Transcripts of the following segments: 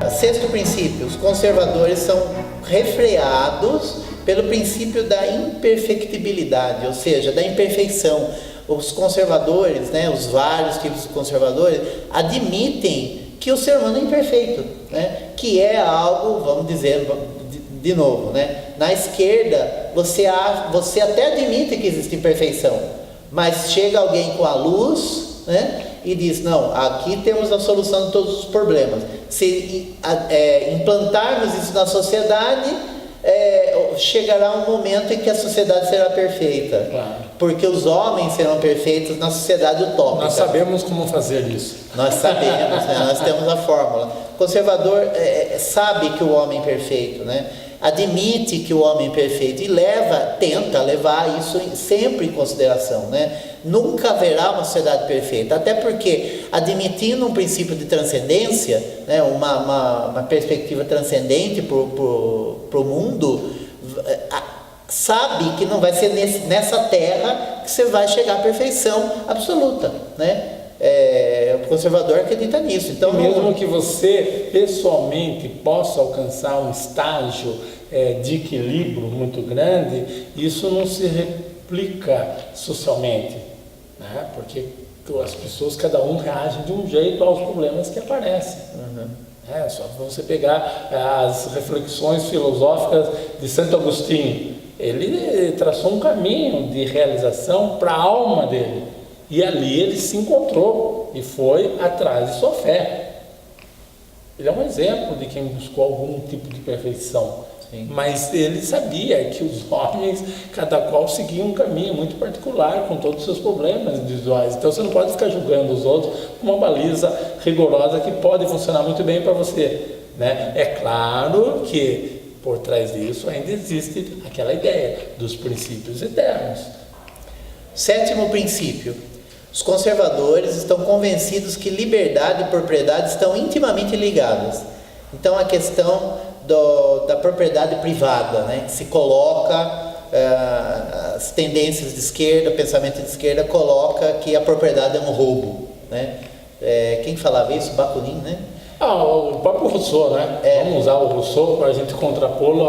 Sexto princípio, os conservadores são refreados pelo princípio da imperfectibilidade, ou seja, da imperfeição. Os conservadores, né, os vários tipos de conservadores, admitem que o ser humano é imperfeito, né, que é algo, vamos dizer de novo, né, na esquerda você até admite que existe imperfeição, mas chega alguém com a luz, né, e diz, não, aqui temos a solução de todos os problemas. Se implantarmos isso na sociedade, chegará um momento em que a sociedade será perfeita. Claro. Porque os homens serão perfeitos na sociedade utópica. Nós sabemos como fazer isso. Nós sabemos, né? Nós temos a fórmula. O conservador sabe que o homem é perfeito, né? Admite que o homem é perfeito e tenta levar isso sempre em consideração, né? Nunca haverá uma sociedade perfeita, até porque, admitindo um princípio de transcendência, né, uma perspectiva transcendente para o mundo, sabe que não vai ser nessa terra que você vai chegar à perfeição absoluta, né? O conservador acredita nisso. Então, mesmo que você pessoalmente possa alcançar um estágio de equilíbrio muito grande, isso não se replica socialmente, né? Porque as pessoas, cada um reage de um jeito aos problemas que aparecem. Uhum. Só para você pegar as reflexões filosóficas de Santo Agostinho, ele traçou um caminho de realização para a alma dele. E ali ele se encontrou e foi atrás de sua fé. Ele é um exemplo de quem buscou algum tipo de perfeição. Sim. Mas ele sabia que os homens, cada qual seguia um caminho muito particular, com todos os seus problemas individuais. Então você não pode ficar julgando os outros com uma baliza rigorosa que pode funcionar muito bem para você, né? É claro que por trás disso ainda existe aquela ideia dos princípios eternos. Sétimo princípio. Os conservadores estão convencidos que liberdade e propriedade estão intimamente ligadas. Então a questão da propriedade privada, né, que se coloca, as tendências de esquerda, o pensamento de esquerda coloca que a propriedade é um roubo, né? Quem falava isso? Bakunin, né? O próprio Rousseau, né? Vamos usar o Rousseau para a gente contrapô-lo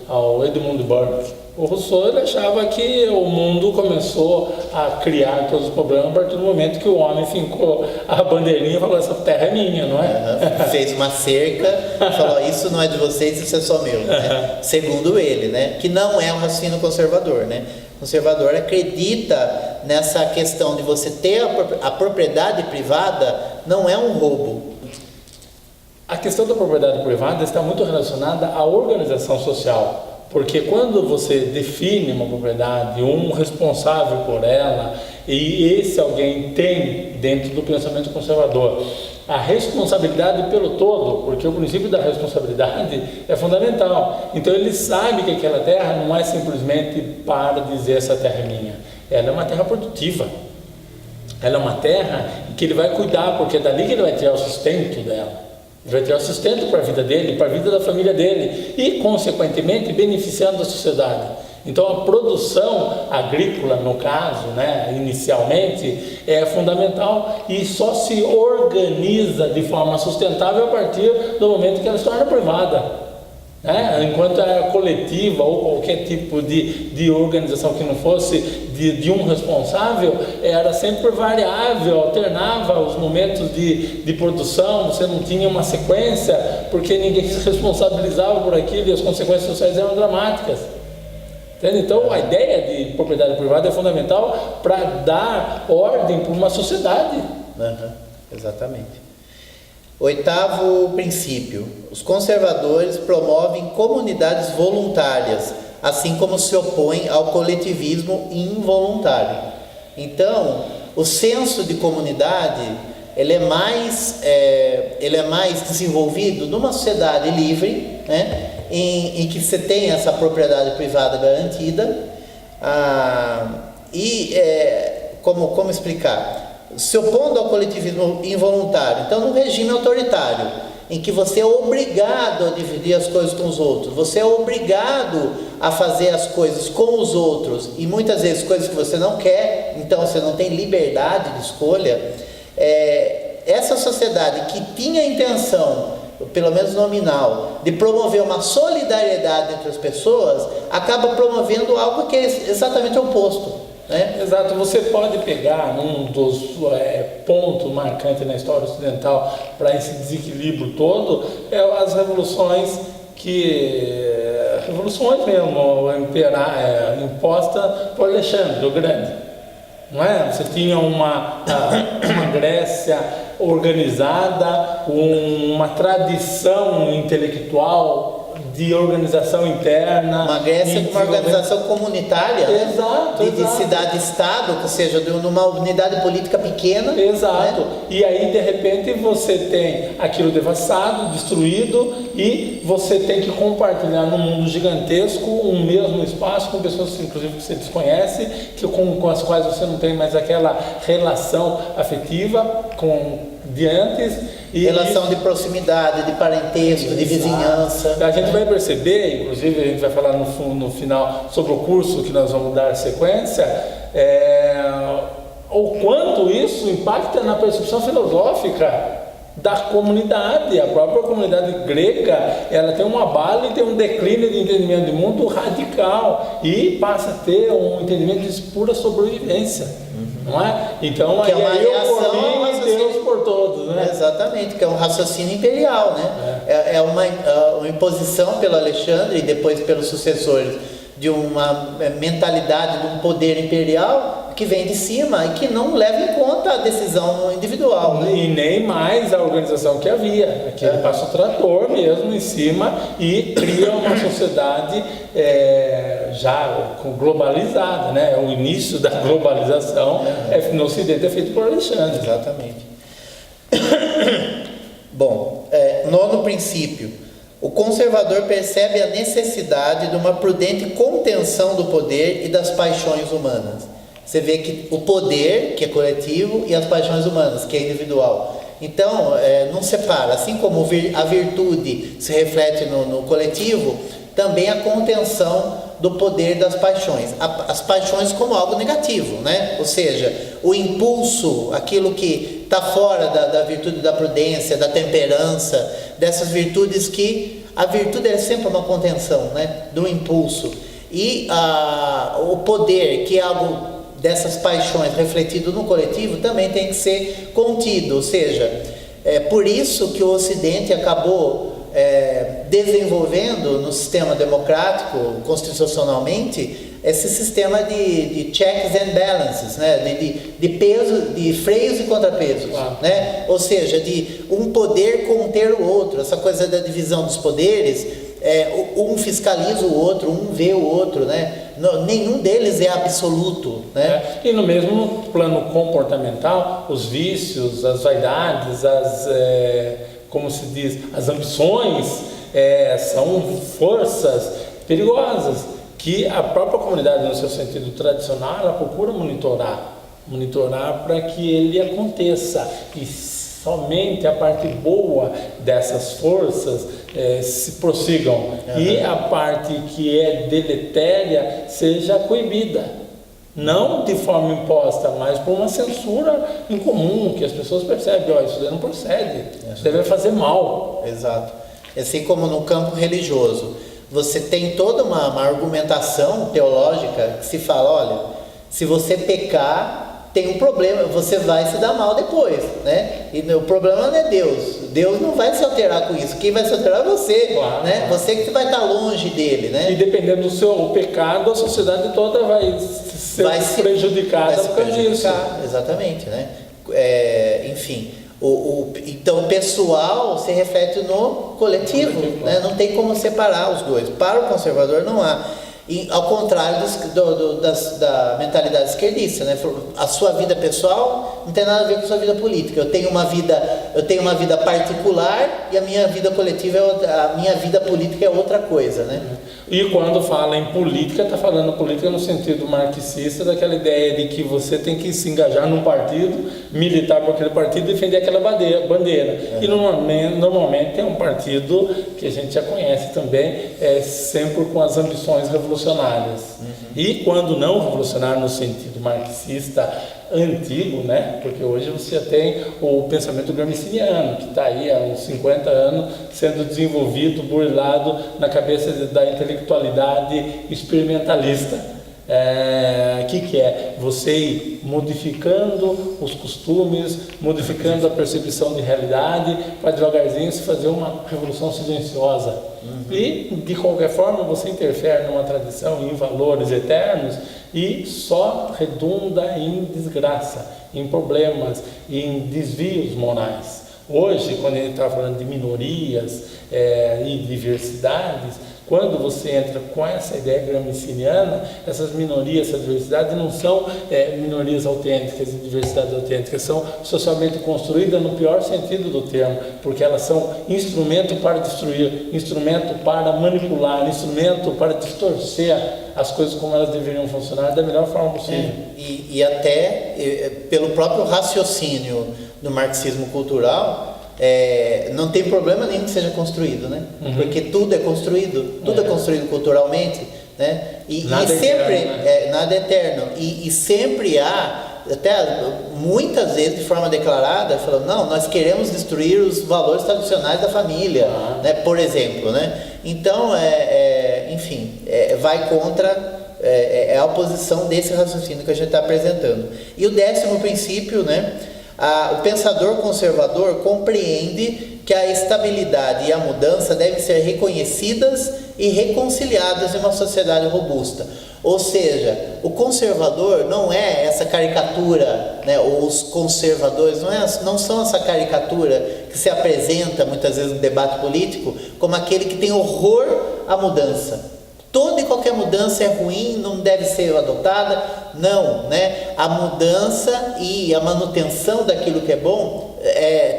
ao Edmund Burke. O Rousseau, ele achava que o mundo começou a criar todos os problemas a partir do momento que o homem fincou a bandeirinha e falou, essa terra é minha, não é? Fez uma cerca e falou, isso não é de vocês, isso é só meu, né? Segundo ele, né? Que não é um raciocínio conservador, né? O conservador acredita nessa questão de você ter a propriedade privada, não é um roubo. A questão da propriedade privada está muito relacionada à organização social. Porque quando você define uma propriedade, um responsável por ela, e esse alguém tem, dentro do pensamento conservador, a responsabilidade pelo todo, porque o princípio da responsabilidade é fundamental. Então ele sabe que aquela terra não é simplesmente para dizer essa terra é minha. Ela é uma terra produtiva. Ela é uma terra que ele vai cuidar, porque é dali que ele vai tirar o sustento dela. Ele vai tirar o sustento para a vida dele, para a vida da família dele e, consequentemente, beneficiando a sociedade. Então, a produção agrícola, no caso, né, inicialmente, é fundamental e só se organiza de forma sustentável a partir do momento que ela se torna privada. Enquanto é coletiva ou qualquer tipo de organização que não fosse de um responsável, era sempre variável, alternava os momentos de produção, você não tinha uma sequência, porque ninguém se responsabilizava por aquilo e as consequências sociais eram dramáticas. Entende? Então a ideia de propriedade privada é fundamental para dar ordem para uma sociedade. Exatamente. Oitavo princípio, os conservadores promovem comunidades voluntárias, assim como se opõem ao coletivismo involuntário. Então, o senso de comunidade, ele é mais desenvolvido numa sociedade livre, né, em que você tem essa propriedade privada garantida, como explicar? Se opondo ao coletivismo involuntário. Então, num regime autoritário, em que você é obrigado a dividir as coisas com os outros, você é obrigado a fazer as coisas com os outros, e muitas vezes coisas que você não quer, então você não tem liberdade de escolha. Essa sociedade que tinha a intenção pelo menos nominal, de promover uma solidariedade entre as pessoas, acaba promovendo algo que é exatamente o oposto, né? Exato, você pode pegar um dos pontos marcantes na história ocidental para esse desequilíbrio todo, as revoluções mesmo, imposta por Alexandre o Grande, não é? Você tinha uma Grécia organizada, uma tradição intelectual de organização interna. Uma Grécia com uma organização comunitária, exato, de cidade-estado, ou seja, de uma unidade política pequena. Exato. Né? E aí, de repente, você tem aquilo devastado, destruído, e você tem que compartilhar num mundo gigantesco um mesmo espaço com pessoas, inclusive, que você desconhece, com as quais você não tem mais aquela relação afetiva de antes. Relação de proximidade, de parentesco, de vizinhança. A gente vai perceber, inclusive a gente vai falar no final sobre o curso que nós vamos dar sequência, o quanto isso impacta na percepção filosófica da comunidade. A própria comunidade grega, ela tem uma bala e tem um declínio de entendimento de mundo radical e passa a ter um entendimento de pura sobrevivência. Não é? Então, que é uma reação por mim e Deus por todos, né? Exatamente, que é um raciocínio imperial, né? É uma imposição pelo Alexandre e depois pelos sucessores de uma mentalidade de um poder imperial que vem de cima e que não leva em conta a decisão individual, né? E nem mais a organização que havia. Aqui ele passa o trator mesmo em cima e cria uma sociedade já globalizada, né? O início da globalização no Ocidente é feito por Alexandre. Exatamente. Bom, nono princípio. O conservador percebe a necessidade de uma prudente contenção do poder e das paixões humanas. Você vê que o poder, que é coletivo, e as paixões humanas, que é individual. Então, não separa. Assim como a virtude se reflete no coletivo, também a contenção do poder das paixões. As paixões como algo negativo, né? Ou seja, o impulso, aquilo que está fora da virtude da prudência, da temperança, dessas virtudes que... A virtude é sempre uma contenção, né? Do impulso. E o poder, que é algo dessas paixões refletido no coletivo, também tem que ser contido. Ou seja, por isso que o Ocidente acabou desenvolvendo no sistema democrático, constitucionalmente, esse sistema de checks and balances, né? de peso, de freios e contrapesos, né? Ou seja, de um poder conter o outro, essa coisa da divisão dos poderes, um fiscaliza o outro, um vê o outro, né? Nenhum deles é absoluto, né? E no mesmo plano comportamental, os vícios, as vaidades, como se diz, as ambições, são forças perigosas que a própria comunidade, no seu sentido tradicional, ela procura monitorar para que ele aconteça, e somente a parte boa dessas forças se prossigam, e a parte que é deletéria seja coibida, não de forma imposta, mas por uma censura em comum, que as pessoas percebem, isso daí não procede, isso deve fazer mal. Exato. Assim como no campo religioso, você tem toda uma argumentação teológica que se fala, olha, se você pecar, tem um problema, você vai se dar mal depois, né? E o problema não é Deus não vai se alterar com isso, quem vai se alterar é você, né? Você que vai estar longe dele, né? E dependendo do seu pecado, a sociedade toda vai ser prejudicada por causa disso. Exatamente, né? Enfim... Então o pessoal se reflete no coletivo, né? Não tem como separar os dois. Para o conservador não há. E, ao contrário da mentalidade esquerdista, né? A sua vida pessoal não tem nada a ver com a sua vida política. Eu tenho uma vida particular e a minha vida coletiva a minha vida política é outra coisa, né? E quando fala em política, está falando política no sentido marxista, daquela ideia de que você tem que se engajar num partido, militar por aquele partido e defender aquela bandeira. E normalmente é um partido que a gente já conhece também, sempre com as ambições revolucionárias revolucionárias. E quando não revolucionário no sentido marxista antigo, né? Porque hoje você tem o pensamento gramsciano, que está aí há uns 50 anos sendo desenvolvido, burilado na cabeça da intelectualidade experimentalista. Que é você ir modificando os costumes, modificando a percepção de realidade, para devagarzinho se fazer uma revolução silenciosa. E, de qualquer forma, você interfere numa tradição, em valores eternos, e só redunda em desgraça, em problemas, em desvios morais. Hoje, quando a gente está falando de minorias e diversidades, quando você entra com essa ideia gramsciana, essas minorias, essa diversidade não são minorias autênticas e diversidades autênticas, são socialmente construídas no pior sentido do termo, porque elas são instrumento para destruir, instrumento para manipular, instrumento para distorcer as coisas como elas deveriam funcionar da melhor forma possível. E até pelo próprio raciocínio do marxismo cultural, não tem problema nenhum que seja construído, né? Porque tudo é construído, tudo é construído culturalmente, né? E sempre nada é eterno. E sempre há, até muitas vezes de forma declarada, falando, não, nós queremos destruir os valores tradicionais da família, né? Por exemplo, né? Então, enfim, vai contra a oposição desse raciocínio que a gente está apresentando. E o 10º princípio, né? O pensador conservador compreende que a estabilidade e a mudança devem ser reconhecidas e reconciliadas em uma sociedade robusta. Ou seja, o conservador não é essa caricatura, né? Os conservadores não são essa caricatura que se apresenta muitas vezes no debate político como aquele que tem horror à mudança. Toda e qualquer mudança é ruim, não deve ser adotada. Não, né? A mudança e a manutenção daquilo que é bom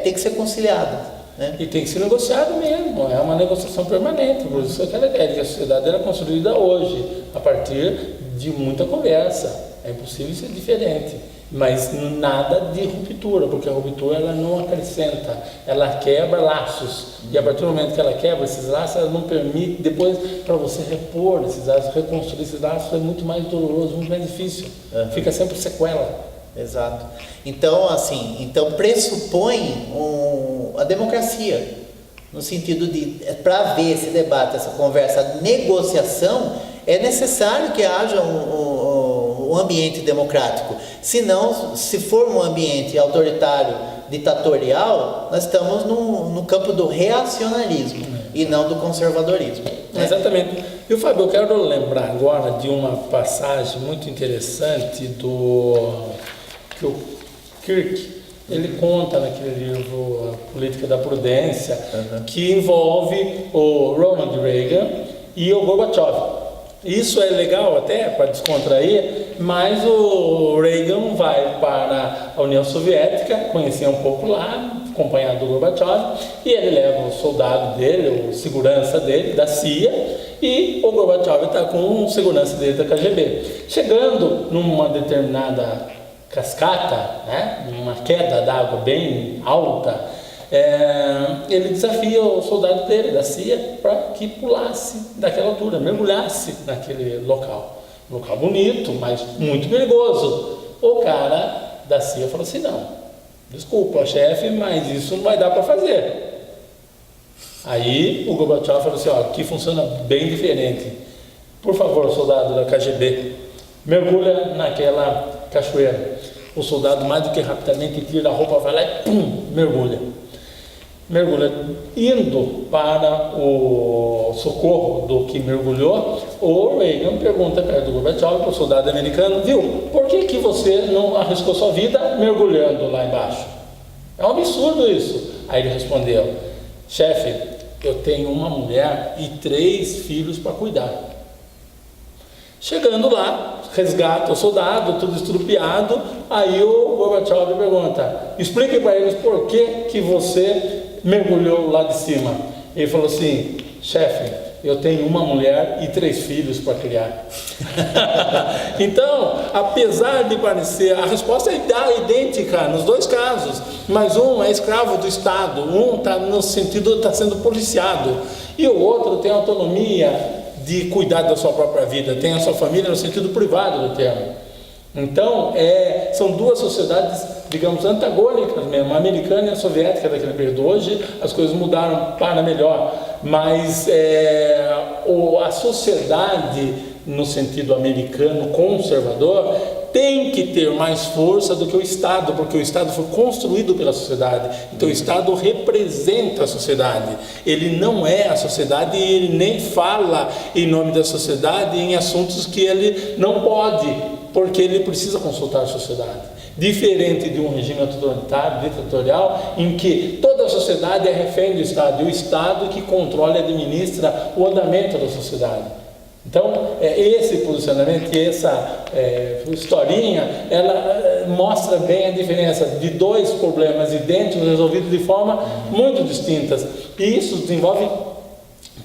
tem que ser conciliada, né? E tem que ser negociado mesmo, é uma negociação permanente. Por isso aquela ideia de que a sociedade era construída hoje, a partir de muita conversa. É impossível ser diferente, mas nada de ruptura, porque a ruptura ela não acrescenta, ela quebra laços, e a partir do momento que ela quebra esses laços, ela não permite depois para você repor esses laços, reconstruir esses laços é muito mais doloroso, muito mais difícil, fica sempre sequela. Exato. Então, pressupõe a democracia, no sentido de, para haver esse debate, essa conversa, a negociação, é necessário que haja um ambiente democrático. Senão, se for um ambiente autoritário, ditatorial, nós estamos no campo do reacionarismo e não do conservadorismo. Né? Exatamente. E, Fábio, eu quero lembrar agora de uma passagem muito interessante que o Kirk, ele conta naquele livro A Política da Prudência, que envolve o Ronald Reagan e o Gorbachev. Isso é legal até para descontrair, mas o Reagan vai para a União Soviética, conhecer um pouco lá, acompanhado do Gorbachev, e ele leva o soldado dele, o segurança dele, da CIA, e o Gorbachev está com o segurança dele da KGB. Chegando numa determinada cascata, né, uma queda d'água bem alta, ele desafia o soldado dele, da CIA, para que pulasse daquela altura, mergulhasse naquele local. Local bonito, mas muito perigoso. O cara da CIA falou assim, não, desculpa, chefe, mas isso não vai dar para fazer. Aí o Gorbachev falou assim, aqui funciona bem diferente. Por favor, soldado da KGB, mergulha naquela cachoeira. O soldado mais do que rapidamente tira a roupa, vai lá e pum, mergulha. Indo para o socorro do que mergulhou, o Reagan pergunta perto do Gorbachev, para o soldado americano, viu, por que você não arriscou sua vida mergulhando lá embaixo? É um absurdo isso. Aí ele respondeu, chefe, eu tenho uma mulher e 3 filhos para cuidar. Chegando lá, resgata o soldado, tudo estrupiado, aí o Gorbachev pergunta, explique para eles por que você mergulhou lá de cima. Ele falou assim, chefe, eu tenho uma mulher e 3 filhos para criar. Então, apesar de parecer, a resposta é idêntica nos 2 casos, mas um é escravo do Estado, um está no sentido de estar sendo policiado, e o outro tem autonomia de cuidar da sua própria vida, tem a sua família no sentido privado do termo. Então, são duas sociedades, digamos, antagônicas mesmo, a americana e a soviética daquele período. Hoje as coisas mudaram para melhor, mas a sociedade, no sentido americano conservador, tem que ter mais força do que o Estado, porque o Estado foi construído pela sociedade. Então o Estado representa a sociedade, ele não é a sociedade e ele nem fala em nome da sociedade em assuntos que ele não pode, porque ele precisa consultar a sociedade. Diferente de um regime autoritário, ditatorial, em que toda a sociedade é refém do Estado, e o Estado que controla e administra o andamento da sociedade. Então, esse posicionamento e essa historinha, ela mostra bem a diferença de dois problemas idênticos resolvidos de forma muito distintas. E isso desenvolve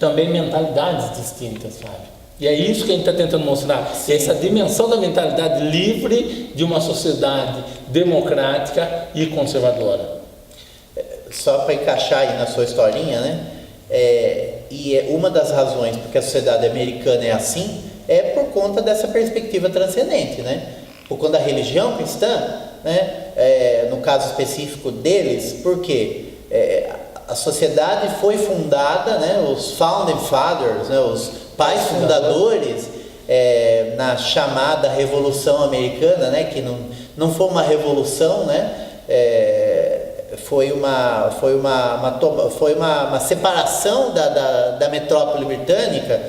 também mentalidades distintas, Fábio. E é isso que a gente está tentando mostrar, essa dimensão da mentalidade livre de uma sociedade democrática e conservadora. Só para encaixar aí na sua historinha, né? Uma das razões porque a sociedade americana é assim é por conta dessa perspectiva transcendente, né? Por conta da religião cristã, né? No caso específico deles, porque a sociedade foi fundada, né? Os founding fathers, né? Os pais fundadores, na chamada Revolução Americana, né? Que não foi uma revolução, né? Foi uma separação da metrópole britânica.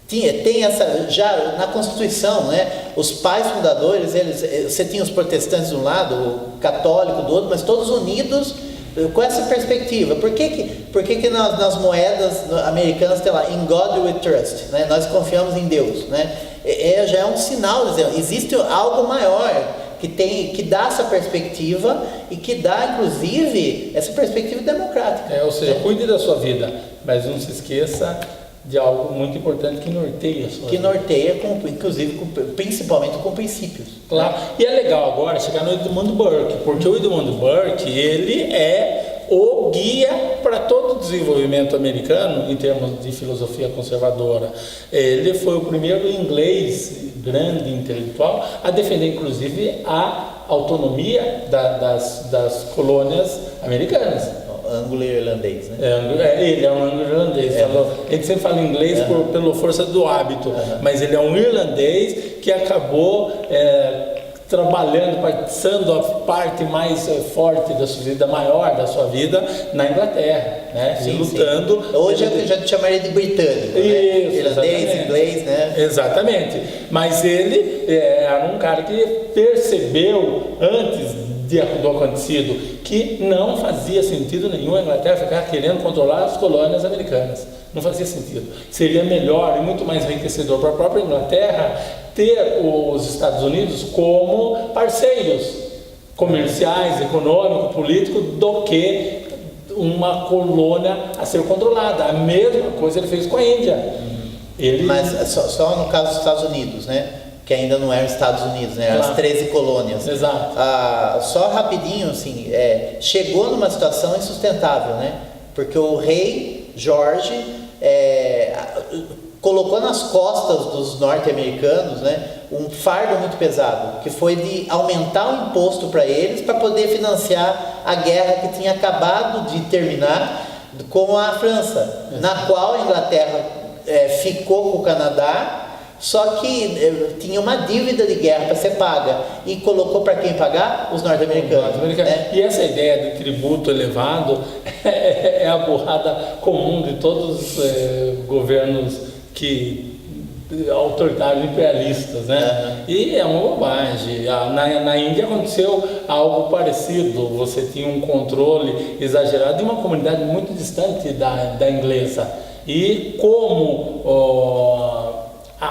Tem essa, já na Constituição, né? Os pais fundadores, você tinha os protestantes de um lado, o católico do outro, mas todos unidos com essa perspectiva. Por que nas moedas americanas tem lá, in God we trust, né? Nós confiamos em Deus, né? Já é um sinal, existe algo maior que dá essa perspectiva e que dá, inclusive, essa perspectiva democrática. Ou seja, cuide da sua vida, mas não se esqueça de algo muito importante que norteia a sua vida. Que norteia, principalmente com princípios. Claro. E é legal agora chegar no Edmund Burke, porque o Edmund Burke, ele é o guia para todo o desenvolvimento americano em termos de filosofia conservadora. Ele foi o primeiro inglês grande intelectual a defender, inclusive, a autonomia das colônias americanas. Anglo-irlandês, né? Ele é um anglo-irlandês. A gente sempre fala inglês pela força do hábito, mas ele é um irlandês que acabou trabalhando, passando a parte mais forte da sua vida, maior da sua vida, na Inglaterra, né? Sim, lutando. Sim. Hoje eu já chamaria de britânico, isso, né? Irlandês, exatamente. Inglês, né? Exatamente. Mas ele era um cara que percebeu antes do acontecido que não fazia sentido nenhum a Inglaterra ficar querendo controlar as colônias americanas. Não fazia sentido. Seria melhor e muito mais enriquecedor para a própria Inglaterra ter os Estados Unidos como parceiros comerciais, econômicos, políticos, do que uma colônia a ser controlada. A mesma coisa ele fez com a Índia. Mas só no caso dos Estados Unidos, né? Que ainda não eram Estados Unidos, né? As 13 colônias. Exato. Só rapidinho, assim, chegou numa situação insustentável, né? Porque o rei Jorge colocou nas costas dos norte-americanos, né, um fardo muito pesado, que foi de aumentar o imposto para eles para poder financiar a guerra que tinha acabado de terminar com a França, na qual a Inglaterra ficou com o Canadá. Só que tinha uma dívida de guerra para ser paga e colocou para quem pagar? Os norte-americanos. Né? E essa ideia de tributo elevado é a burrada comum de todos os governos autoritários, imperialistas, né? E é uma bobagem. Na Índia aconteceu algo parecido. Você tinha um controle exagerado de uma comunidade muito distante da inglesa. E como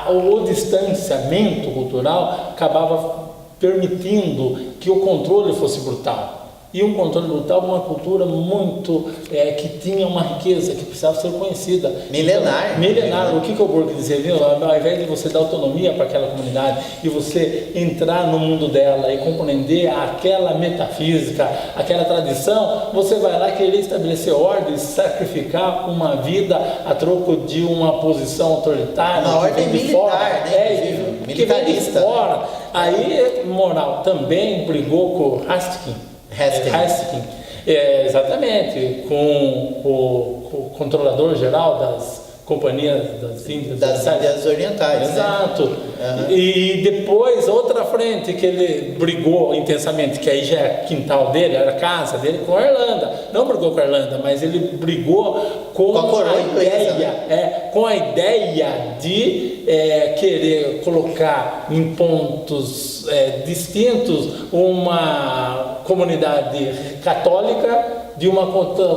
o distanciamento cultural acabava permitindo que o controle fosse brutal. e um controle brutal de uma cultura muito que tinha uma riqueza que precisava ser conhecida. Milenar. Então, milenar. O que o Burke dizia, viu? Ao invés de você dar autonomia para aquela comunidade e você entrar no mundo dela e compreender aquela metafísica, aquela tradição, você vai lá querer estabelecer ordem, sacrificar uma vida a troco de uma posição autoritária. Uma ordem de militar, fora, né? Militarista. Fora. Aí, moral, também brigou com o Hastings. Exatamente, com o controlador geral das companhias das Índias Orientais. Exato. Né? E depois outra frente que ele brigou intensamente, que aí já é quintal dele, era a casa dele, com a Irlanda. Não brigou com a Irlanda, mas ele brigou com a ideia de querer colocar em pontos distintos uma comunidade católica de uma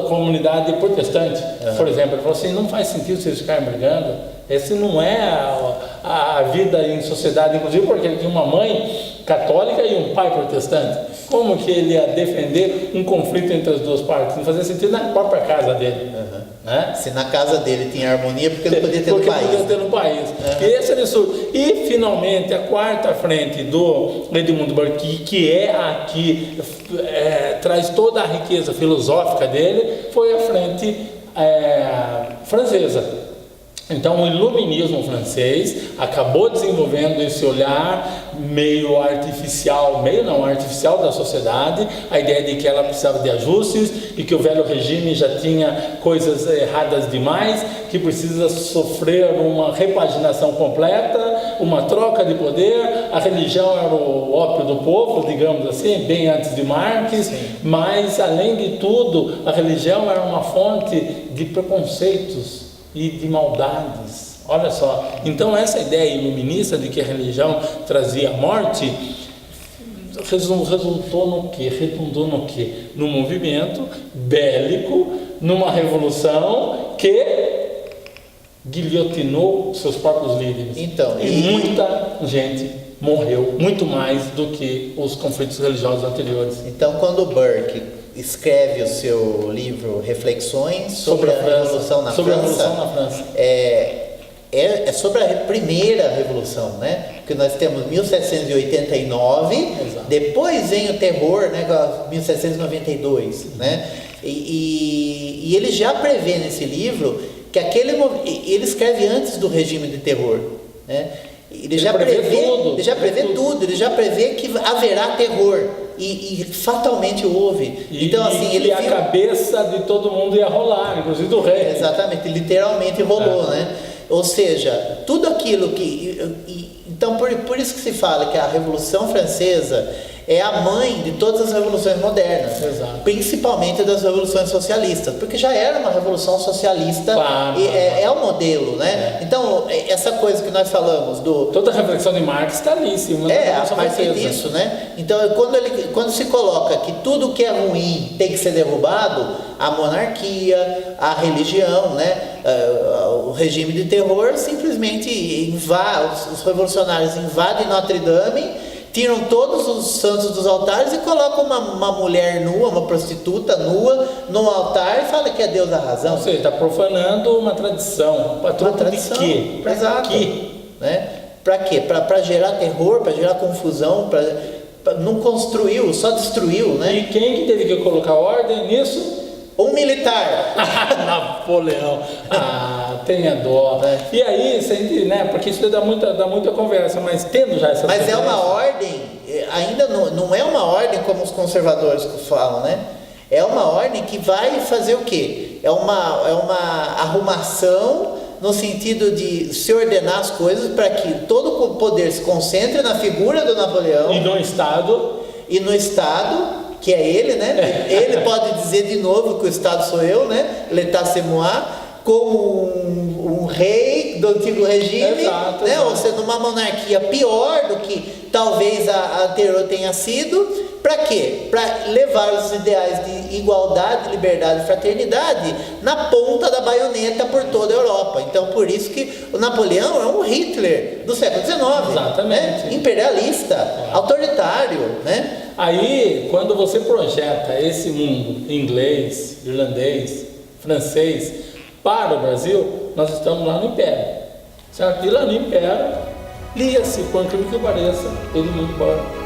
comunidade protestante. Por exemplo, ele falou assim, não faz sentido vocês ficarem brigando, esse não é a vida em sociedade, inclusive porque ele tinha uma mãe católica e um pai protestante. Como que ele ia defender um conflito entre as duas partes? Não fazia sentido na própria casa dele. Né? Se na casa dele tinha harmonia, porque ele podia ter no país. Podia ter no país. Esse absurdo. E finalmente a quarta frente do Edmund Burke, que é a que traz toda a riqueza filosófica dele, foi a frente francesa. Então o iluminismo francês acabou desenvolvendo esse olhar meio artificial da sociedade, a ideia de que ela precisava de ajustes e que o velho regime já tinha coisas erradas demais, que precisa sofrer uma repaginação completa, uma troca de poder. A religião era o ópio do povo, digamos assim, bem antes de Marx. Sim. Mas além de tudo, a religião era uma fonte de preconceitos e de maldades. Olha só, então essa ideia iluminista de que a religião trazia morte redundou no quê? Num movimento bélico, numa revolução que guilhotinou seus próprios líderes. Então, e muita gente morreu, muito mais do que os conflitos religiosos anteriores. Então, quando Burke escreve o seu livro Reflexões sobre a Revolução na França, é sobre a primeira revolução, né? Porque nós temos 1789, exato. Depois vem o terror, né? 1792, né? E ele já prevê nesse livro que ele escreve antes do regime de terror, né? Ele já prevê tudo, ele já prevê que haverá terror. E fatalmente houve. Então, assim, ele a cabeça de todo mundo ia rolar, inclusive do rei. Exatamente, literalmente rolou, né? Ou seja, tudo aquilo que... Então, por isso que se fala que a Revolução Francesa é a mãe de todas as revoluções modernas. Exato. Principalmente das revoluções socialistas, porque já era uma revolução socialista, é o modelo, né? Então, essa coisa que nós falamos toda a reflexão de Marx está ali, sim. A partir disso, né? Então, quando se coloca que tudo que é ruim tem que ser derrubado, a monarquia, a religião, né? O regime de terror simplesmente os revolucionários invadem Notre Dame, tiram todos os santos dos altares e colocam uma mulher nua, uma prostituta nua no altar e fala que é Deus da razão. Ou seja, está profanando uma tradição. Uma tradição. De quê? Para quê? Né? Para quê? Para gerar terror, para gerar confusão, não construiu, só destruiu, né? E quem que teve que colocar ordem nisso? Um militar. Napoleão. Tenha dó. E aí, né? Porque isso dá muita conversa, mas tendo já essa... Mas é uma ordem, ainda não é uma ordem como os conservadores falam, né? É uma ordem que vai fazer o quê? É uma arrumação no sentido de se ordenar as coisas para que todo o poder se concentre na figura do Napoleão. E no Estado, que é ele, né? Ele pode dizer de novo que o Estado sou eu, né? L'État c'est moi, como um rei do antigo regime, né? Ou seja, numa monarquia pior do que talvez a anterior tenha sido, para quê? Para levar os ideais de igualdade, liberdade e fraternidade na ponta da baioneta por toda a Europa. Então, por isso que o Napoleão é um Hitler do século XIX. Exatamente. Né? Imperialista, autoritário, né? Aí, quando você projeta esse mundo inglês, irlandês, francês para o Brasil, nós estamos lá no Império. Certo? E lá no Império, lia-se, por incrível que pareça, todo mundo embora